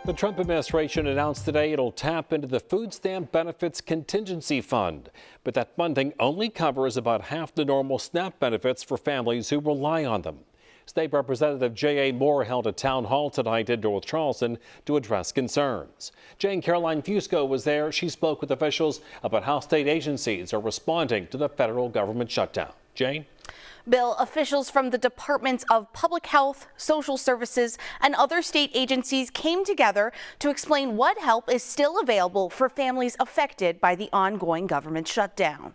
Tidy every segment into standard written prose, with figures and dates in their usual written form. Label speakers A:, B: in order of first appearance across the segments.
A: The Trump administration announced today it'll tap into the food stamp benefits contingency fund, but that funding only covers about half the normal SNAP benefits for families who rely on them. State Representative J.A. Moore held a town hall tonight in North Charleston to address concerns. Jane Caroline Fusco was there. She spoke with officials about how state agencies are responding to the federal government shutdown. Jane?
B: Bill, officials from the Departments of Public Health, Social Services, and other state agencies came together to explain what help is still available for families affected by the ongoing government shutdown.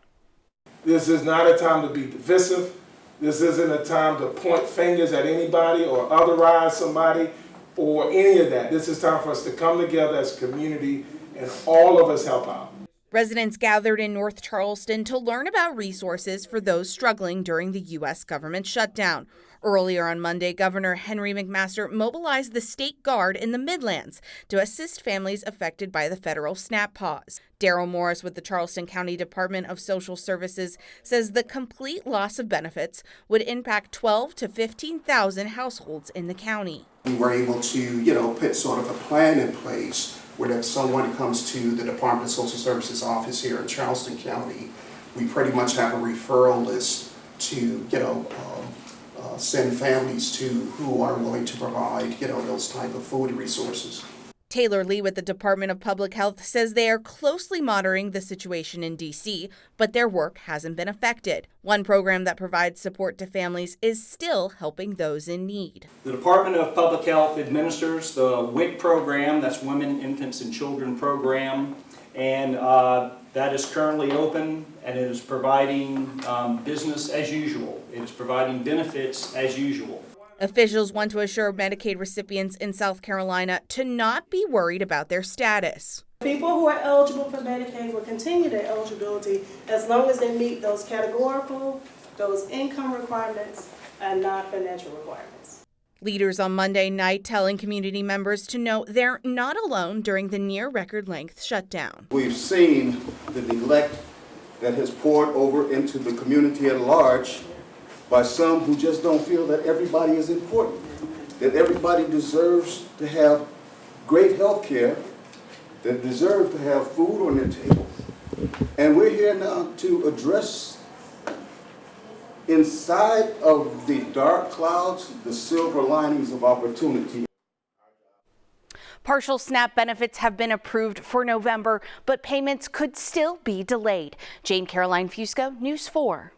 C: This is not a time to be divisive. This isn't a time to point fingers at anybody or otherize somebody or any of that. This is time for us to come together as a community and all of us help out.
B: Residents gathered in North Charleston to learn about resources for those struggling during the U.S. government shutdown. Earlier on Monday, Governor Henry McMaster mobilized the State Guard in the Midlands to assist families affected by the federal SNAP pause. Daryl Morris with the Charleston County Department of Social Services says the complete loss of benefits would impact 12 to 15,000 households in the county.
D: We were able to, put sort of a plan in place where if someone comes to the Department of Social Services office here in Charleston County, we pretty much have a referral list to, send families to who are willing to provide, those type of food resources.
B: Taylor Lee with the Department of Public Health says they are closely monitoring the situation in D.C., but their work hasn't been affected. One program that provides support to families is still helping those in need.
E: The Department of Public Health administers the WIC program, that's Women, Infants, and Children program, and that is currently open, and it is providing business as usual. It is providing benefits as usual.
B: Officials want to assure Medicaid recipients in South Carolina to not be worried about their status.
F: People who are eligible for Medicaid will continue their eligibility as long as they meet those categorical, those income requirements, and non-financial requirements.
B: Leaders on Monday night telling community members to know they're not alone during the near-record length shutdown.
D: We've seen the neglect that has poured over into the community at large by some who just don't feel that everybody is important, that everybody deserves to have great health care, that deserve to have food on their table. And we're here now to address inside of the dark clouds, the silver linings of opportunity.
B: Partial SNAP benefits have been approved for November, but payments could still be delayed. Jane Caroline Fusco, News 4.